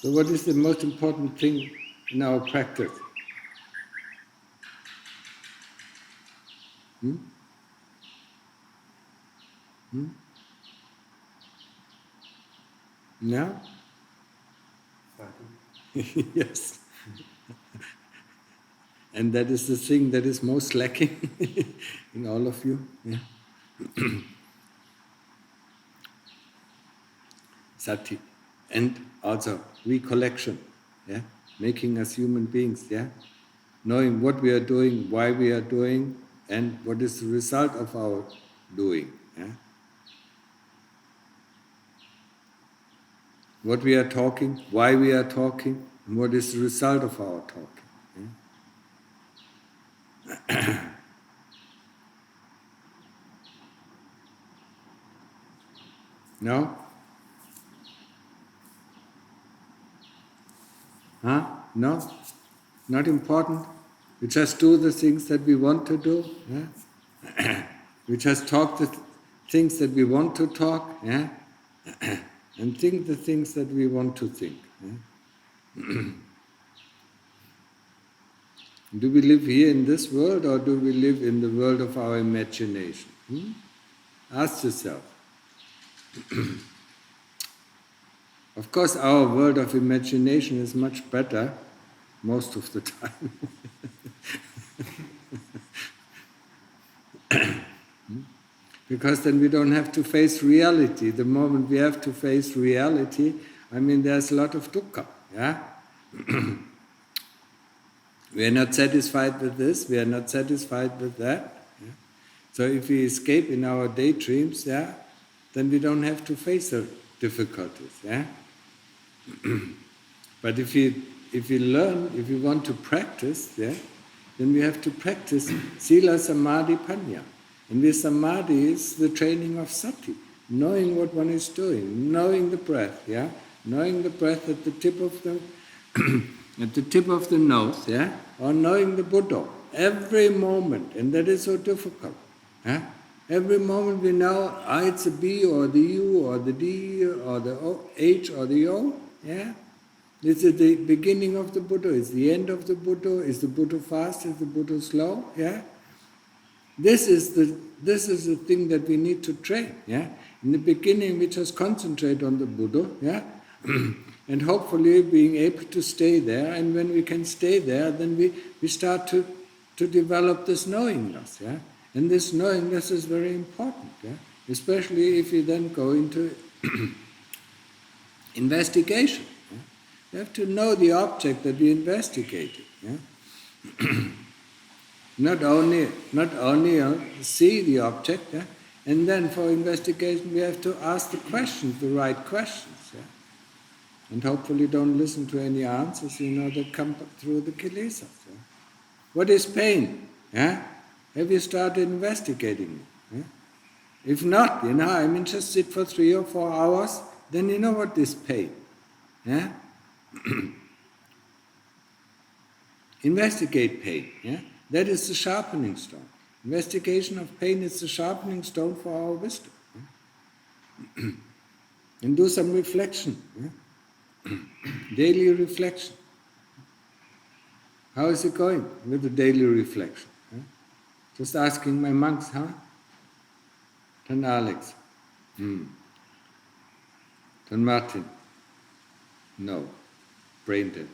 So what is the most important thing in our practice? Hmm? Hmm? No? Yes. And that is the thing that is most lacking in all of you. Yeah? Sati. And also recollection. Yeah? Making us human beings. Yeah? Knowing what we are doing, why we are doing, and what is the result of our doing. Yeah? What we are talking, why we are talking, and what is the result of our talking. Yeah? No? Huh? No? Not important? We just do the things that we want to do. Yeah? We just talk the things that we want to talk. Yeah? And think the things that we want to think. Yeah? Do we live here in this world or do we live in the world of our imagination? Ask yourself. Of course, our world of imagination is much better most of the time. Because then we don't have to face reality. The moment we have to face reality, there's a lot of dukkha. Yeah? We are not satisfied with this, we are not satisfied with that. Yeah? So if we escape in our daydreams, yeah, then we don't have to face the difficulties. Yeah? But if we learn, if we want to practice, yeah, then we have to practice sila, samadhi, panya. And with samadhi is the training of sati, knowing what one is doing, knowing the breath, yeah, knowing the breath at the tip of the at the tip of the nose, yeah, or knowing the Buddha every moment, and that is so difficult. Yeah? Every moment we know, it's the B or the U or the D or the H or the O, yeah. This is the beginning of the Buddha, it's the end of the Buddha, is the Buddha fast, is the Buddha slow, yeah. This is the thing that we need to train, yeah. In the beginning we just concentrate on the Buddha, yeah, and hopefully being able to stay there, and when we can stay there, then we start to develop this knowingness, yeah. And this knowingness is very important, yeah? Especially if you then go into investigation. Yeah? You have to know the object that we investigated. Yeah? Not only see the object, yeah? And then for investigation we have to ask the questions, the right questions. Yeah? And hopefully don't listen to any answers, that come through the kilesas. Yeah? What is pain? Yeah? Have you started investigating it? Yeah? If not, just sit for 3 or 4 hours, then you know what is pain. Yeah? Investigate pain. Yeah? That is the sharpening stone. Investigation of pain is the sharpening stone for our wisdom. Yeah? And do some reflection. Yeah? Daily reflection. How is it going with the daily reflection? Just asking my monks, Tan Alex. Tan Martin. No. Brain dead.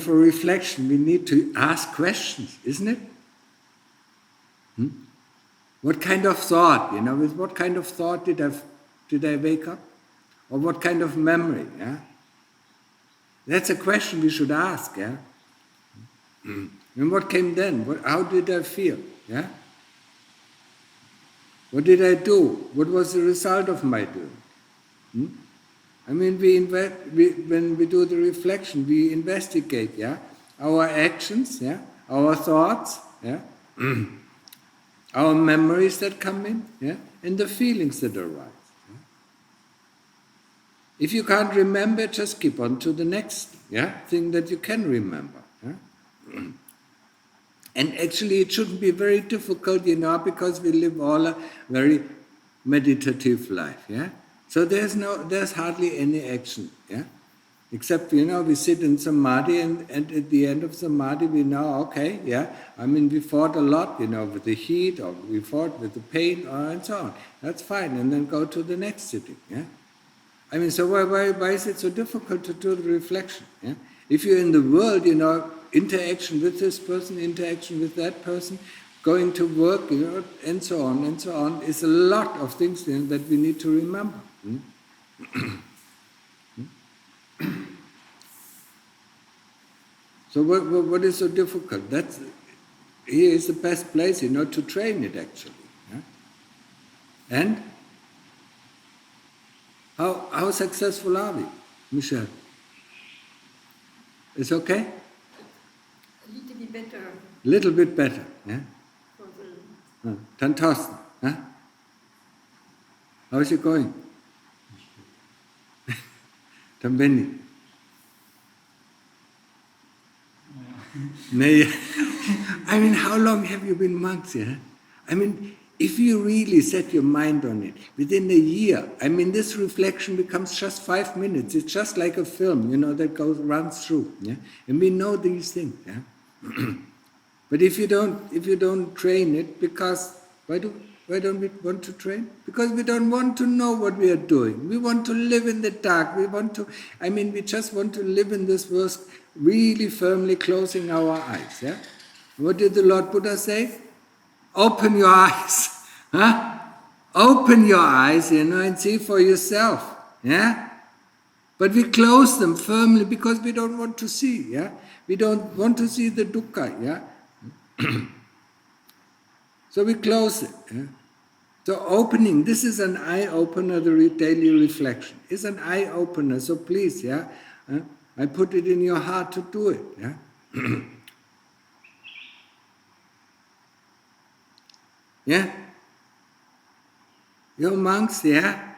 For reflection we need to ask questions, isn't it? What kind of thought, with what kind of thought did I wake up? Or what kind of memory, yeah? That's a question we should ask, yeah? And what came then? How did I feel? Yeah? What did I do? What was the result of my doing? When we do the reflection, we investigate, yeah, our actions, yeah, our thoughts, yeah, our memories that come in, yeah, and the feelings that arise. Yeah? If you can't remember, just keep on to the next, yeah, thing that you can remember. Yeah? And actually it shouldn't be very difficult, because we live all a very meditative life, yeah? So there's hardly any action, yeah? Except, we sit in samadhi and at the end of samadhi we know, okay, yeah, we fought a lot, with the heat, or we fought with the pain, and so on. That's fine, and then go to the next sitting, yeah? So why is it so difficult to do the reflection, yeah? If you're in the world, interaction with this person, interaction with that person, going to work, and so on, is a lot of things that we need to remember. So what is so difficult? Here is the best place, to train it actually. Yeah? And how successful are we, Michelle? It's okay? A little bit better. Little bit better, yeah? Tan Thorsten, huh? How is it going? Tan Benny? How long have you been monks, yeah? If you really set your mind on it, within a year, this reflection becomes just 5 minutes. It's just like a film, that runs through, yeah? And we know these things, yeah? But if you don't train it, because why don't we want to train? Because we don't want to know what we are doing. We want to live in the dark. We just want to live in this world, really firmly closing our eyes. Yeah? What did the Lord Buddha say? Open your eyes. Huh? Open your eyes, and see for yourself. Yeah? But we close them firmly because we don't want to see. Yeah? We don't want to see the dukkha. Yeah? So we close it. Yeah? So opening, this is an eye-opener, the daily reflection. It's an eye-opener, so please, yeah? I put it in your heart to do it. Yeah? Yeah? Your monks, yeah?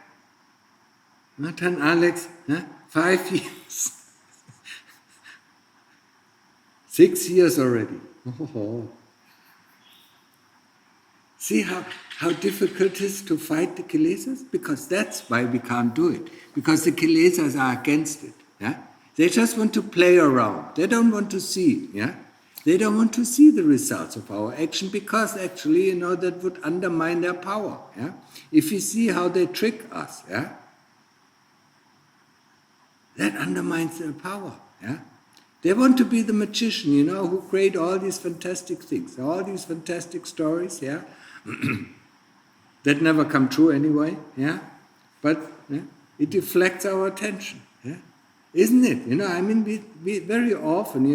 Martin, Alex, 5 years. 6 years already. Oh. See how difficult it is to fight the kilesas? Because that's why we can't do it. Because the kilesas are against it. Yeah? They just want to play around. They don't want to see. Yeah? They don't want to see the results of our action because actually, that would undermine their power. Yeah? If you see how they trick us, yeah? That undermines their power. Yeah? They want to be the magician, who create all these fantastic things, all these fantastic stories, yeah? That never come true anyway, yeah? But yeah, it deflects our attention, yeah? Isn't it? We very often,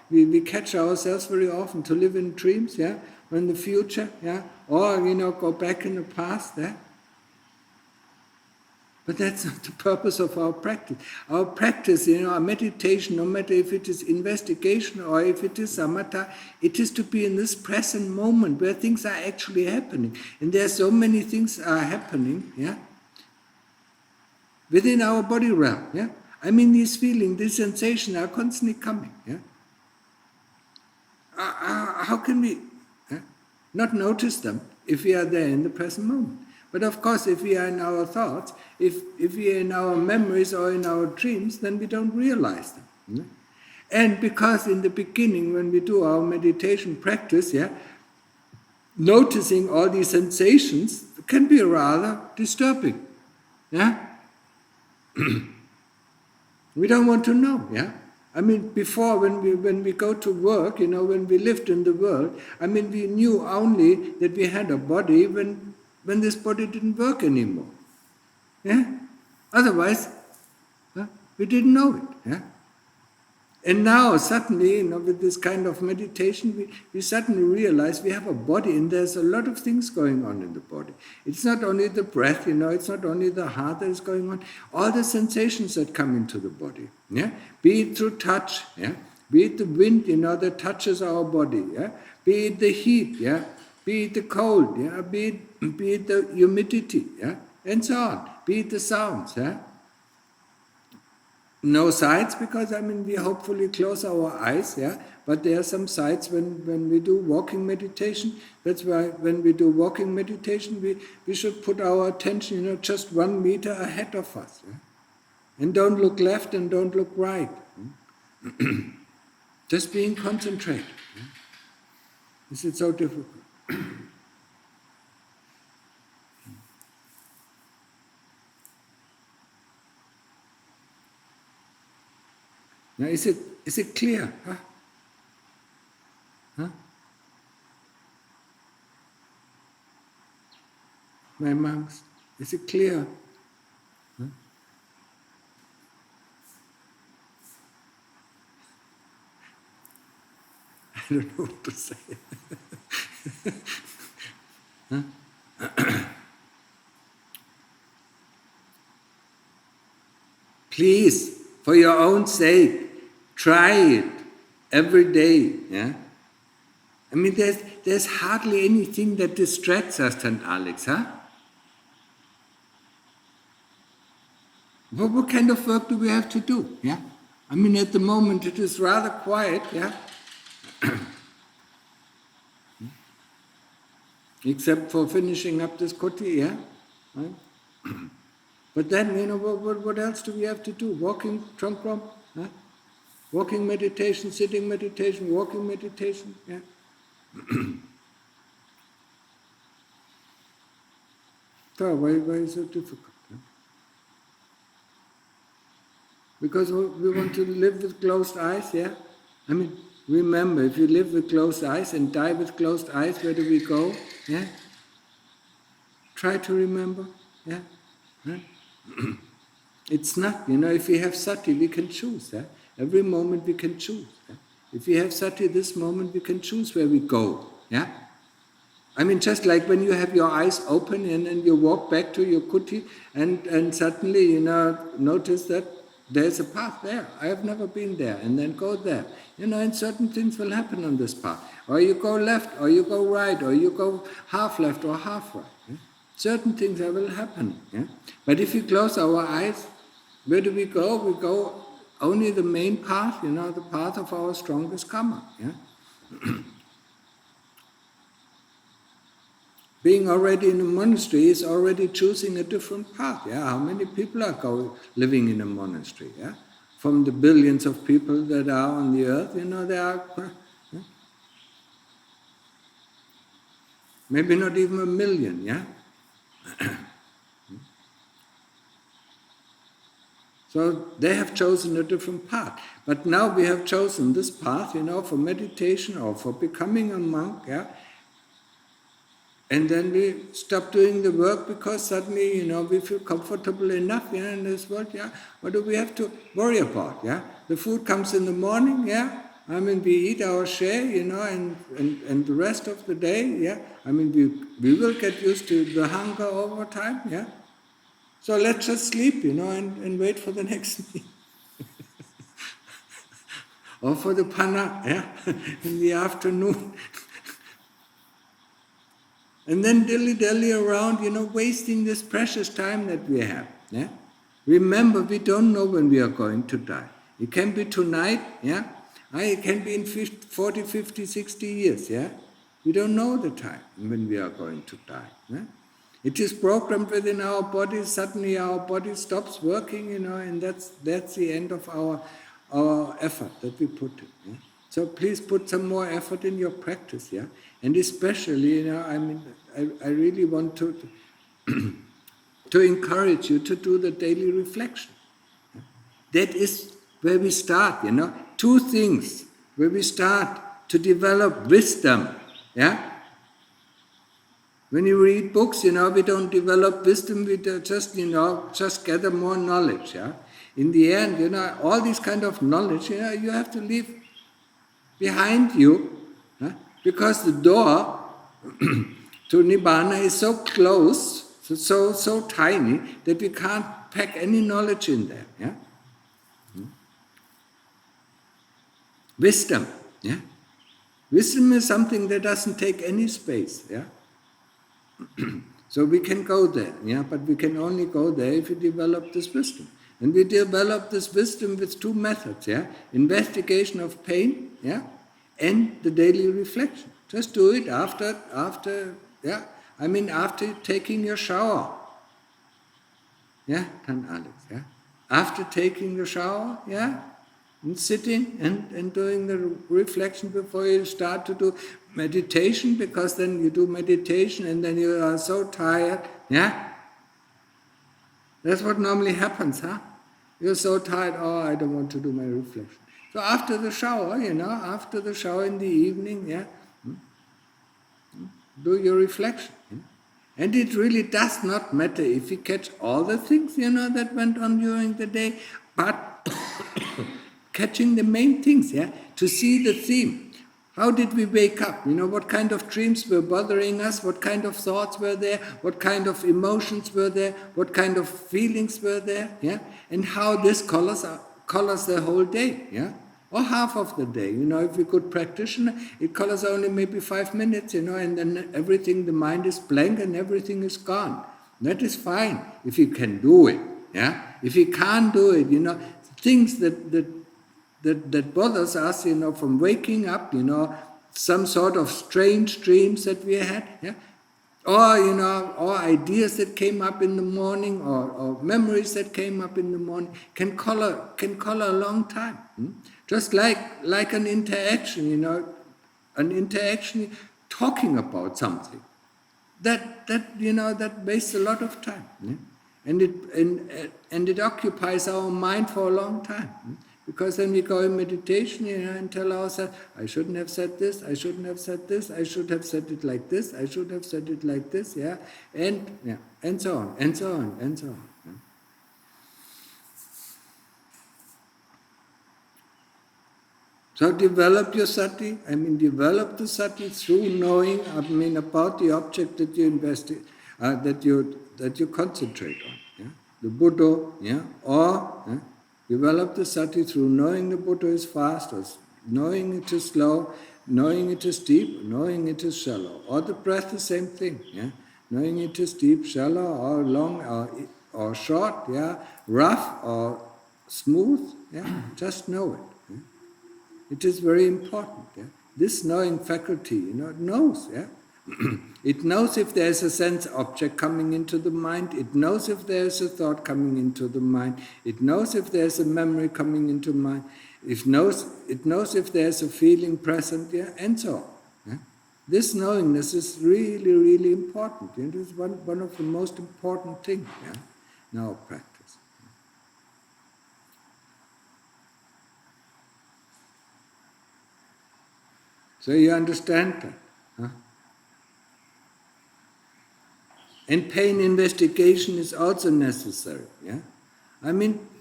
we catch ourselves very often to live in dreams, yeah? Or in the future, yeah? Or, go back in the past, yeah? But that's not the purpose of our practice. Our practice, our meditation, no matter if it is investigation or if it is samatha, it is to be in this present moment where things are actually happening. And there are so many things are happening, yeah, within our body realm, yeah. These feelings, these sensations are constantly coming, yeah. How can we not notice them if we are there in the present moment? But of course, if we are in our thoughts, if we are in our memories or in our dreams, then we don't realize them. And because in the beginning, when we do our meditation practice, yeah, noticing all these sensations can be rather disturbing. Yeah? We don't want to know, yeah? Before when we go to work, when we lived in the world, we knew only that we had a body when this body didn't work anymore. Yeah? Otherwise, we didn't know it. Yeah? And now, suddenly, with this kind of meditation, we suddenly realize we have a body and there's a lot of things going on in the body. It's not only the breath, it's not only the heart that is going on, all the sensations that come into the body. Yeah? Be it through touch, yeah? Be it the wind, that touches our body, yeah? Be it the heat, yeah? Be it the cold, yeah? Be it the humidity, yeah? And so on. Be it the sounds, yeah? no sights, because we hopefully close our eyes, yeah. But there are some sights when we do walking meditation. That's why when we do walking meditation, we should put our attention, just 1 meter ahead of us, yeah? And don't look left and don't look right. Just being concentrated. Yeah? Is it so difficult? Now, is it clear? Huh? Huh? My monks, is it clear? Huh? I don't know what to say. Huh? Please, for your own sake, try it every day. Yeah? There's hardly anything that distracts us, St. Alex, huh? What kind of work do we have to do? Yeah? At the moment it is rather quiet, yeah? Except for finishing up this kuti, yeah? Right? But then, what else do we have to do? Walking, trankram, huh? Walking meditation, sitting meditation, walking meditation, yeah? So why is it difficult? Huh? Because we want to live with closed eyes, yeah? Remember, if you live with closed eyes and die with closed eyes, where do we go? Yeah? Try to remember, yeah? Right? It's not, if we have sati, we can choose, yeah? Every moment we can choose. Yeah? If we have sati this moment, we can choose where we go, yeah? Just like when you have your eyes open and you walk back to your kuti and suddenly, notice that there's a path there. I have never been there, and then go there. And certain things will happen on this path. Or you go left, or you go right, or you go half left or half right. Yeah? Certain things will happen. Yeah? But if we close our eyes, where do we go? We go only the main path, the path of our strongest karma. Yeah? Being already in a monastery is already choosing a different path. Yeah? How many people are living in a monastery? Yeah? From the billions of people that are on the earth, there are maybe not even 1 million, yeah? So they have chosen a different path. But now we have chosen this path, for meditation or for becoming a monk, yeah? And then we stop doing the work because suddenly, we feel comfortable enough, yeah, in this world, yeah. What do we have to worry about, yeah? The food comes in the morning, yeah. We eat our share, and the rest of the day, yeah. We will get used to the hunger over time, yeah. So let's just sleep, and wait for the next meal. Or for the pana, yeah, in the afternoon. And then dilly-dally around, wasting this precious time that we have. Yeah? Remember, we don't know when we are going to die. It can be tonight, yeah? It can be in 40, 50, 60 years, yeah? We don't know the time when we are going to die. Yeah? It is programmed within our body. Suddenly our body stops working, and that's the end of our effort that we put in. Yeah? So please put some more effort in your practice, yeah? And especially, I really want to encourage you to do the daily reflection. Yeah? That is where we start, 2 things where we start to develop wisdom, yeah? When you read books, we don't develop wisdom, we just gather more knowledge, yeah? In the end, all this kind of knowledge, you have to leave behind you, because the door to Nibbana is so close, so tiny, that we can't pack any knowledge in there. Yeah? Wisdom. Yeah? Wisdom is something that doesn't take any space. Yeah? So we can go there, yeah? But we can only go there if we develop this wisdom. And we develop this wisdom with two methods, yeah? Investigation of pain, yeah? And the daily reflection. Just do it after taking your shower. Yeah, Tan Alex, yeah? After taking the shower, yeah? And sitting and doing the reflection before you start to do meditation, because then you do meditation and then you are so tired, yeah? That's what normally happens, huh? You're so tired, oh, I don't want to do my reflection. So after the shower, after the shower in the evening, yeah, do your reflection. Yeah? And it really does not matter if you catch all the things, that went on during the day, but catching the main things, yeah, to see the theme. How did we wake up? What kind of dreams were bothering us? What kind of thoughts were there? What kind of emotions were there? What kind of feelings were there? Yeah, and how this colors the whole day, yeah, or half of the day. If you're a good practitioner, it colors only maybe 5 minutes, and then everything, the mind is blank and everything is gone. That is fine if you can do it. Yeah, if you can't do it, things that bothers us, from waking up, some sort of strange dreams that we had, yeah, or ideas that came up in the morning, or memories that came up in the morning, can color a long time. Just like an interaction, an interaction talking about something. That wastes a lot of time, yeah? And it occupies our mind for a long time. Because then we go in meditation, and tell ourselves, I shouldn't have said this, I shouldn't have said this, I should have said it like this, I should have said it like this, yeah, and so on, and so on, and so on. Yeah? So develop your sati. Develop the sati through knowing, about the object that you investigate, that you concentrate on. Yeah? The Buddha, yeah, or. Yeah? Develop the sati through knowing the Buddha is fast, or knowing it is slow, knowing it is deep, knowing it is shallow. Or the breath, the same thing. Yeah? Knowing it is deep, shallow, or long, or short, yeah? Rough or smooth. Yeah? Just know it. Yeah? It is very important. Yeah? This knowing faculty, it knows. Yeah? It knows if there is a sense object coming into the mind. It knows if there is a thought coming into the mind. It knows if there is a memory coming into mind. It knows if there is a feeling present, yeah, and so on. Yeah? This knowingness is really, really important. It is one of the most important things, yeah, in our practice. So you understand that? Huh? And pain investigation is also necessary. Yeah,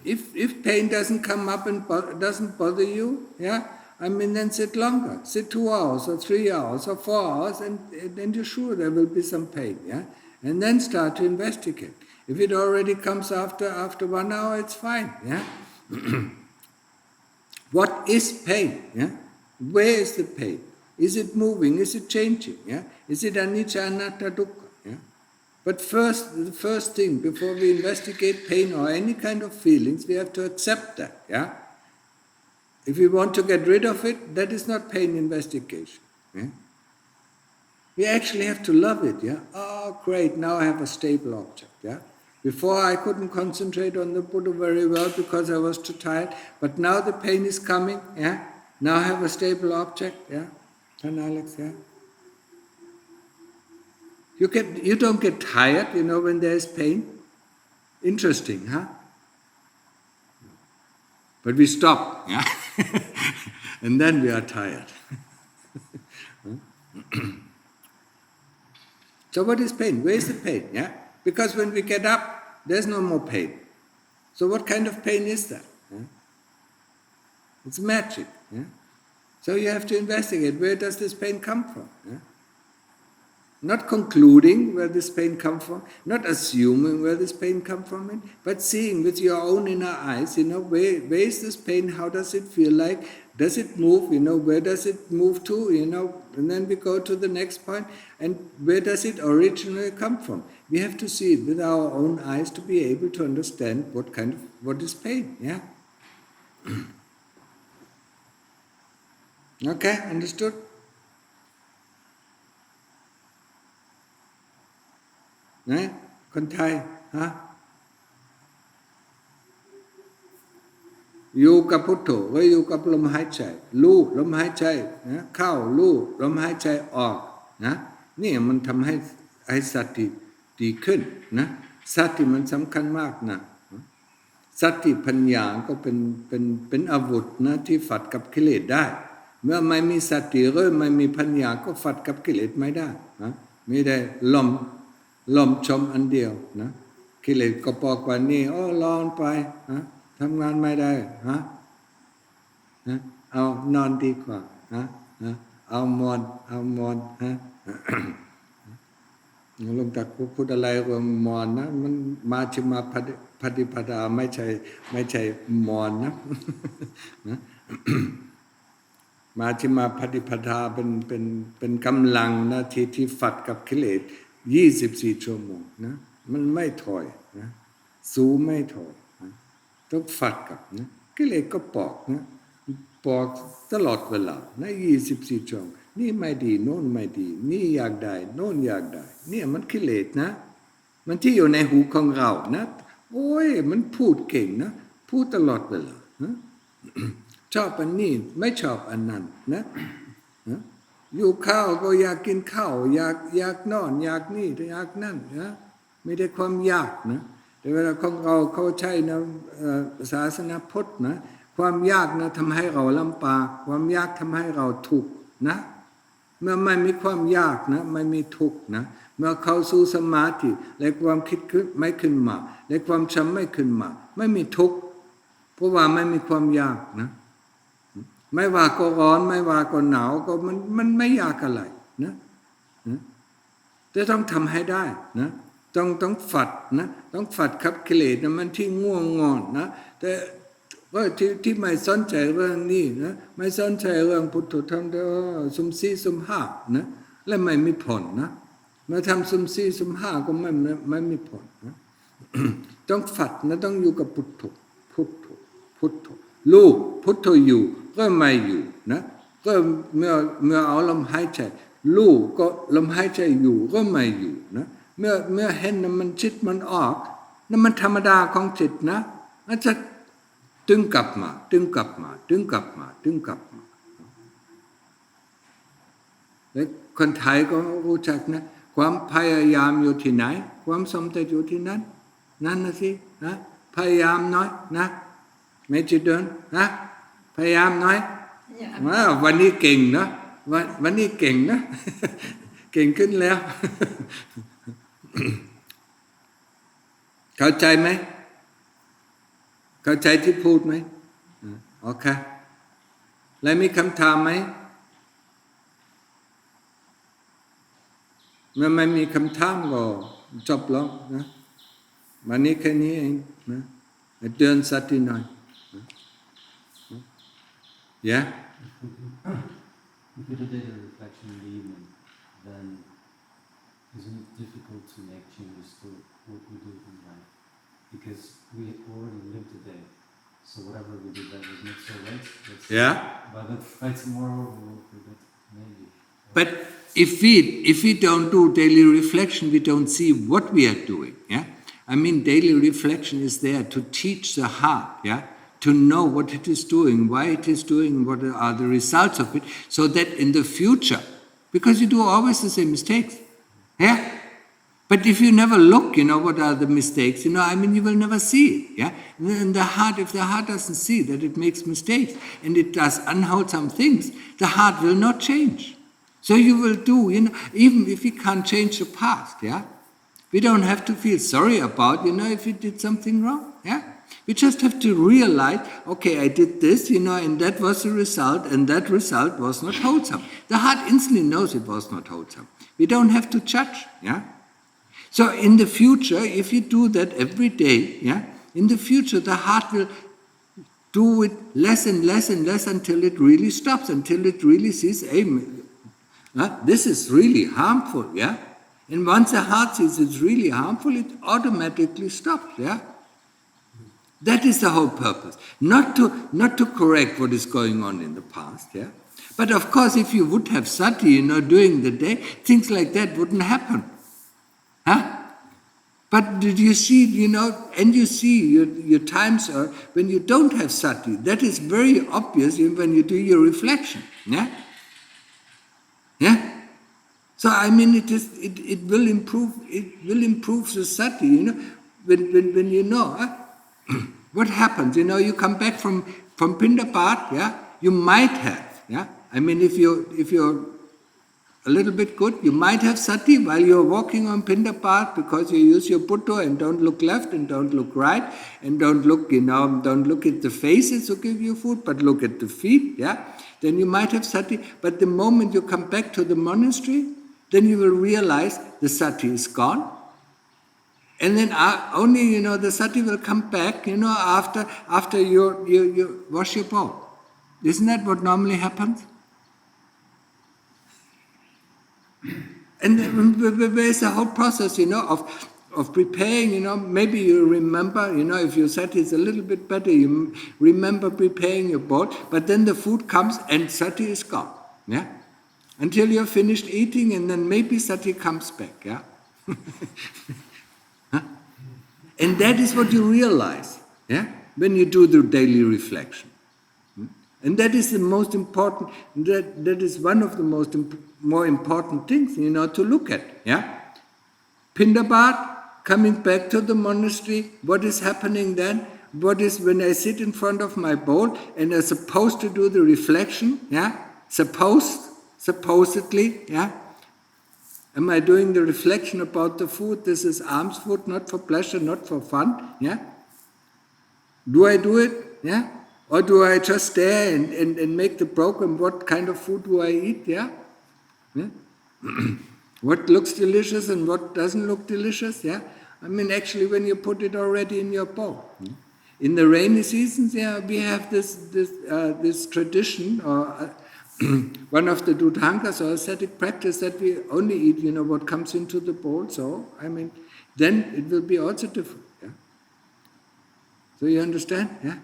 if pain doesn't come up and doesn't bother you, yeah, then sit longer. Sit 2 hours or 3 hours or 4 hours, and then you're sure there will be some pain. Yeah, and then start to investigate. If it already comes after 1 hour, it's fine. Yeah. What is pain? Yeah, where is the pain? Is it moving? Is it changing? Yeah, is it anicca, anatta, dukkha? Yeah. But the first thing, before we investigate pain or any kind of feelings, we have to accept that, yeah? If we want to get rid of it, that is not pain investigation, yeah? We actually have to love it, yeah? Oh, great, now I have a stable object, yeah? Before I couldn't concentrate on the Buddha very well because I was too tired, but now the pain is coming, yeah? Now I have a stable object, yeah? And Alex, yeah? You don't get tired, when there is pain. Interesting, huh? But we stop, yeah? And then we are tired. So what is pain? Where is the pain? Yeah? Because when we get up, there's no more pain. So what kind of pain is that? Yeah? It's magic. Yeah? So you have to investigate, where does this pain come from? Yeah? Not concluding where this pain comes from, not assuming where this pain comes from, but seeing with your own inner eyes, where is this pain, how does it feel like, does it move, where does it move to, and then we go to the next point, and where does it originally come from? We have to see it with our own eyes to be able to understand what is pain, yeah? Okay, understood? Right? คนไทยฮะอยู่กับพุทโธก็อยู่กับลมหายใจรู้ลมหายใจนะเข้ารู้ลมหายใจออกนะนี่มันทำให้สติดีขึ้นนะสติมันสำคัญมากนะสติปัญญาก็เป็นอาวุธนะที่ฝัดกับกิเลสได้เมื่อไม่มีสติหรือไม่มีปัญญาก็ฝัดกับกิเลสไม่ได้นะไม่ได้ลมชมอันเดียวนะกิเลสก็บอกว่านี่ร้อนไปนะทำงานไม่ได้นะเอานอนดีกว่านะเอามอนนะหลวงตาพูดอะไรเรื่องมอนนะมันมาชิมาปฏิปทาไม่ใช่มอนนะมาชิมาปฏิปทาเป็นกำลังนะที่ฝัดกับกิเลส24 ชั่วโมงนะมันไม่ถอยนะสู้ไม่ถอยนะต้องฝัดกับนะกิเลสก็บอกตลอดเวลานะ24 ชั่วโมงนี่ไม่ดีโน่นไม่ดีนี่อยากได้โน่นอยากได้เนี่ยมันกิเลสนะมันที่อยู่ในหูของเรานะโอ้ยมันพูดเก่งนะพูดตลอดเวลานะชอบอันนี้ไม่ชอบอันนั้นนะอยู่ข้าวก็อยากกินข้าวอยากนอนอยากนี่อยากนั่นนะไม่ได้ความอยากนะแต่เวลาของเราเขาใช้นะศาสนาพุทธนะความยากนะทำให้เราลำบากความยากทำให้เราทุกข์นะเมื่อไม่มีความยากนะไม่มีทุกข์นะเมื่อเข้าสู่สมาธิและความคิดไม่ขึ้นมาและความจำไม่ขึ้นมาไม่มีทุกข์เพราะว่าไม่มีความยากนะไม่ว่าก็ร้อนไม่ว่าก็หนาวก็มันไม่ยากอะไรนะจะต้องทำให้ได้นะต้องฝัดนะต้องฝัดครับกิเลสนะมันที่ง่วงงอนนะแต่ว่าที่ไม่สนใจเรื่องนี้นะไม่สนใจเรื่องพุทธธรรมเด้อสุ่มสี่สุ่มห้านะและไม่มีผลนะเมื่อทำสุ่มสี่สุ่มห้าก็ไม่มีผลนะ ต้องฝัดนะต้องอยู่กับพุทโธรู้พุทโธอยู่ก็ไม่อยู่นะก็เมื่อเอาลมหายใจรู้ก็ลมหายใจอยู่ก็ไม่อยู่นะเมื่อเห็นมันจิตมันออกนั่นมันธรรมดาของจิตนะมันจะดึงกลับมาแล้วคนไทยก็รู้จักนะความพยายามอยู่ที่ไหนความสำเร็จอยู่ที่นั้นนั่นนะสินะพยายามน้อยนะไม่จะเดินนะพยายามน้อยวันนี้เก่งนะวันนี้เก่งนะ เก่งขึ้นแล้ว เข้าใจไหมเข้าใจที่พูดไหมโอเคแล้วมีคำถามไหมเมื่อไม่มีคำถามก็จบแล้วนะวันนี้แค่นี้เองนะเตือนสติหน่อยYeah? If we do daily reflection in the evening, then isn't it difficult to make changes to what we do in life? Because we already live today, so whatever we do that was not so late. Yeah? But by tomorrow we will forget, maybe. But if we don't do daily reflection, we don't see what we are doing. Yeah? I mean, daily reflection is there to teach the heart. Yeah? To know what it is doing, why it is doing, what are the results of it, so that in the future, because you do always the same mistakes, yeah? But if you never look, what are the mistakes, you will never see it, yeah? And if the heart doesn't see that it makes mistakes, and it does unwholesome things, the heart will not change. So you will do, even if we can't change the past, yeah? We don't have to feel sorry about, if you did something wrong, yeah? We just have to realize, okay, I did this, and that was the result, and that result was not wholesome. The heart instantly knows it was not wholesome. We don't have to judge, yeah? So in the future, if you do that every day, yeah, in the future the heart will do it less and less and less until it really stops, until it really sees, hey, this is really harmful, yeah? And once the heart sees it's really harmful, it automatically stops, yeah? That is the whole purpose. Not to correct what is going on in the past, yeah? But of course, if you would have sati, during the day, things like that wouldn't happen. Huh? But did you see, and you see your times are when you don't have sati. That is very obvious when you do your reflection. Yeah? Yeah? So I mean it will improve the sati, when you know. Huh? What happens? You come back from Pindapat, yeah? You might have, yeah? I mean if you're a little bit good, you might have sati while you're walking on Pindapat because you use your putto and don't look left and don't look right and don't look at the faces who give you food, but look at the feet, yeah? Then you might have sati, but the moment you come back to the monastery, then you will realize the sati is gone. And then only, the sati will come back, after you wash your bowl. Isn't that what normally happens? And there's a whole process, of preparing, maybe you remember, if your sati is a little bit better, you remember preparing your bowl, but then the food comes and sati is gone, yeah? Until you're finished eating, and then maybe sati comes back, yeah? Huh? And that is what you realize, yeah? When you do the daily reflection. And that is the most important, that is one of the more important things, to look at, yeah? Pindapat, coming back to the monastery, what is happening then? What is when I sit in front of my bowl and I'm supposed to do the reflection, yeah? Supposedly, yeah? Am I doing the reflection about the food? This is alms food, not for pleasure, not for fun, yeah? Do I do it, yeah? Or do I just stare and make the program, what kind of food do I eat, yeah? Yeah? What looks delicious and what doesn't look delicious, yeah? I mean, actually, when you put it already in your bowl. In the rainy seasons, yeah, we have this tradition, or one of the Dudhankas or ascetic practice, that we only eat, what comes into the bowl. So, I mean, then it will be also different, yeah? So you understand, yeah?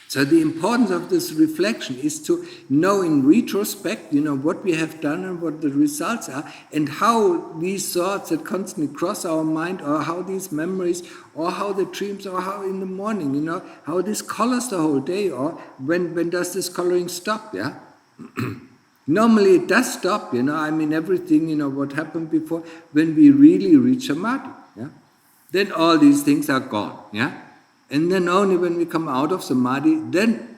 So the importance of this reflection is to know in retrospect, what we have done and what the results are, and how these thoughts that constantly cross our mind, or how these memories, or how the dreams, or how in the morning, how this colors the whole day, or when does this coloring stop, yeah? Normally it does stop, I mean everything, what happened before, when we really reach samadhi, yeah? Then all these things are gone, yeah? And then only when we come out of samadhi, then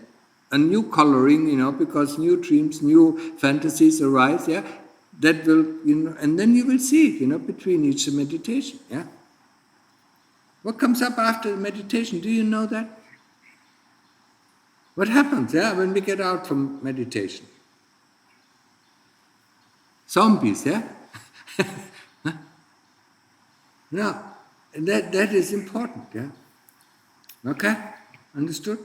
a new coloring, because new dreams, new fantasies arise, yeah, that will, and then you will see it, between each meditation, yeah. What comes up after meditation? Do you know that? What happens, yeah, when we get out from meditation? Zombies, yeah? No, that is important, yeah. Okay? Understood?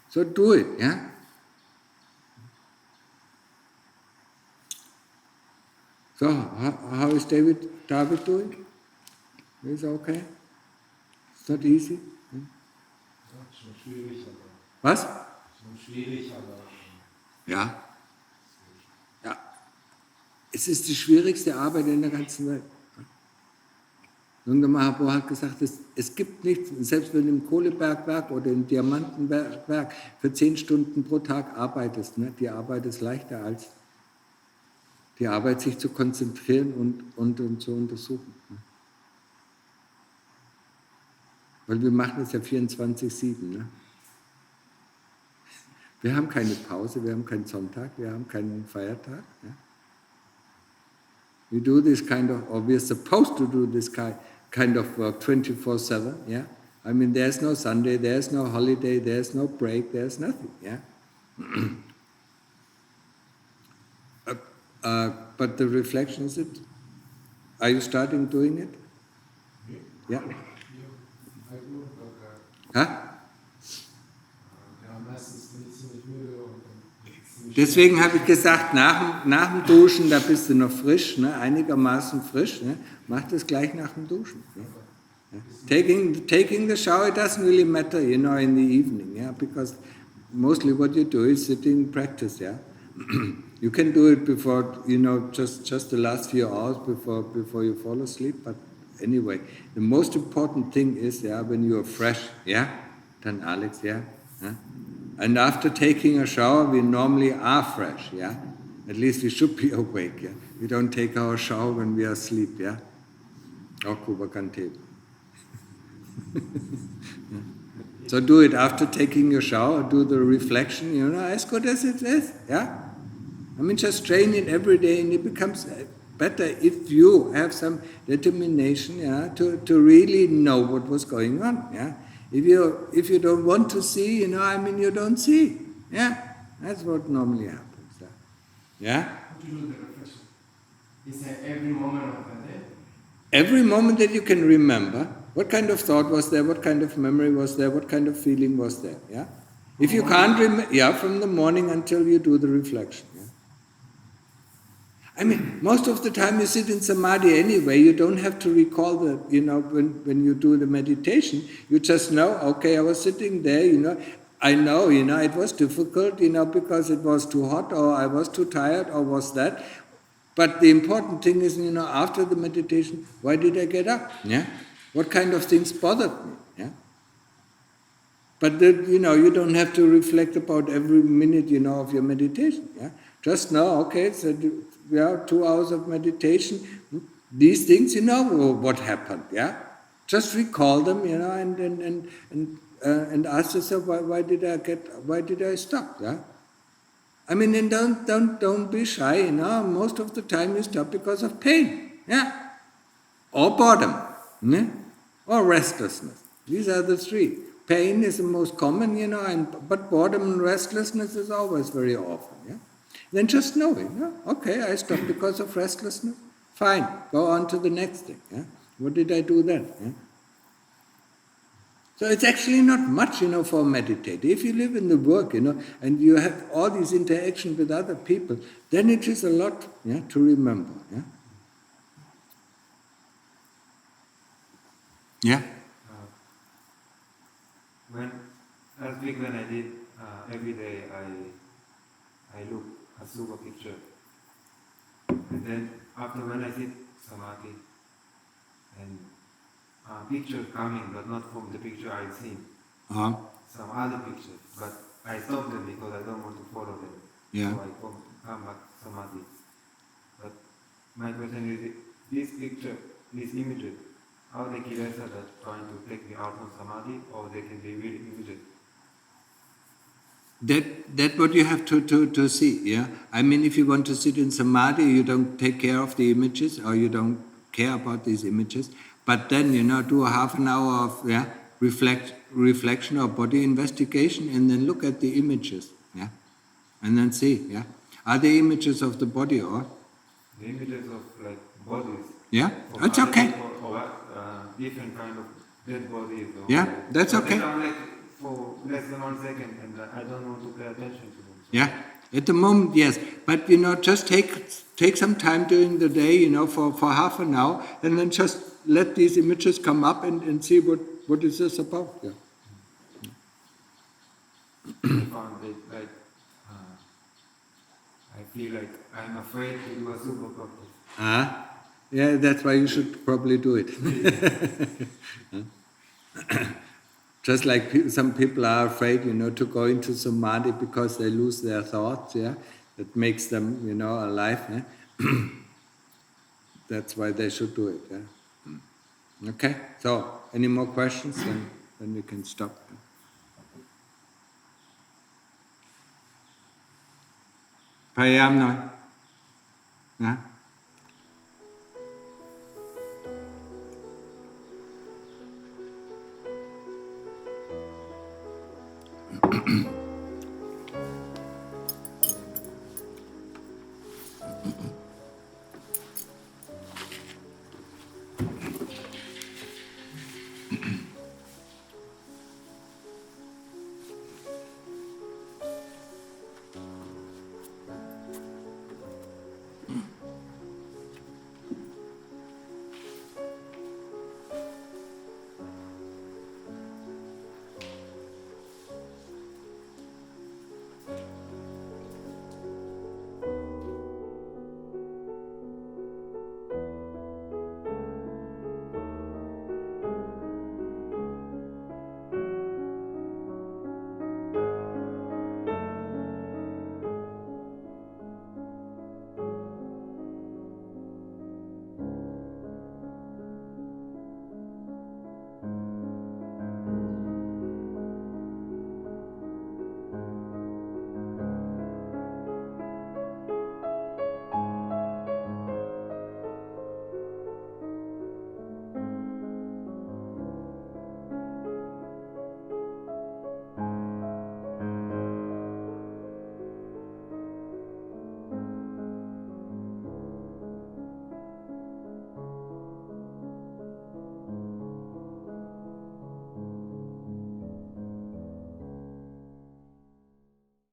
So do it, yeah? So, how is David doing? Is okay? It's not easy? Was? Ja. Ja. Es ist die schwierigste Arbeit in der ganzen Welt. Irgendein Mahaprabhu hat gesagt, es gibt nichts, selbst wenn du im Kohlebergwerk oder im Diamantenbergwerk für 10 Stunden pro Tag arbeitest, die Arbeit ist leichter als die Arbeit, sich zu konzentrieren und zu untersuchen. Weil wir machen es ja 24/7. Ne? Wir haben keine Pause, wir haben keinen Sonntag, wir haben keinen Feiertag. Ne? We do this kind of, or we're supposed to do this kind kind of work 24/7. Yeah, I mean there's no Sunday, there's no holiday, there's no break, there's nothing. Yeah. But the reflection is it. Are you starting doing it? Yeah. Huh? Deswegen habe ich gesagt, nach dem Duschen, da bist du noch frisch, ne? Einigermaßen frisch. Ne? Mach das gleich nach dem Duschen. Ne? Taking the shower, it doesn't really matter, in the evening, yeah, because mostly what you do is sitting practice, yeah. You can do it before, just the last few hours before you fall asleep, but anyway, the most important thing is, yeah, when you are fresh, yeah, then Alex, yeah, huh? And after taking a shower, we normally are fresh, yeah. At least we should be awake, yeah. We don't take our shower when we are asleep, yeah. Or Kubakante. So do it after taking your shower, do the reflection, as good as it is, yeah. I mean, just train it every day, and it becomes better if you have some determination, yeah, to really know what was going on, yeah. If you don't want to see, you don't see, yeah. That's what normally happens, yeah. How to do the reflection? Is it every moment of the day? Every moment that you can remember, what kind of thought was there, what kind of memory was there, what kind of feeling was there, yeah. If you can't remember, yeah, from the morning until you do the reflection. I mean, most of the time you sit in samadhi anyway, you don't have to recall when you do the meditation, you just know, okay, I was sitting there, I know, it was difficult, because it was too hot, or I was too tired, or was that. But the important thing is, after the meditation, why did I get up? Yeah? What kind of things bothered me? Yeah? But, you don't have to reflect about every minute, of your meditation. Yeah? Just know, okay, so 2 hours of meditation, these things, what happened, yeah? Just recall them, and ask yourself, why did I stop, yeah? I mean, and don't be shy, most of the time you stop because of pain, yeah? Or boredom, yeah? Or restlessness. These are the three. Pain is the most common, but boredom and restlessness is always very often, yeah? Then just know it. Yeah? Okay, I stopped because of restlessness. Fine, go on to the next thing. Yeah? What did I do then? Yeah? So it's actually not much, for meditate. If you live in the work, and you have all these interactions with other people, then it is a lot, yeah, to remember. Yeah. Yeah. Last week when I did every day, I look at super picture, and then after when I did samadhi, and picture coming, but not from the picture I've seen, some other pictures, but I stop them because I don't want to follow them. Yeah. So I come back to samadhi. But my question is, this picture, these images, are they kilesa that trying to take me out from samadhi, or they can be really images? That what you have to see, yeah? I mean, if you want to sit in samadhi, you don't take care of the images, or you don't care about these images, but then, do a half an hour of reflection or body investigation, and then look at the images, yeah? And then see, yeah? Are they images of the body, or? The images of, like, bodies. Yeah, that's okay. Or different kind of dead bodies. Or yeah, that's okay. They come like for less than 1 second, and I don't want to pay attention to them. So. Yeah, at the moment, yes. But, just take some time during the day, for half an hour, and then just let these images come up and see what is this about. Yeah. I found it like, I feel like I'm afraid to do a super practice. Yeah, that's why you should probably do it. Just like some people are afraid, to go into samadhi because they lose their thoughts, yeah? That makes them, alive, yeah? That's why they should do it, yeah? Okay, so, any more questions? Then we can stop. Payam noi. Yeah? Thank you.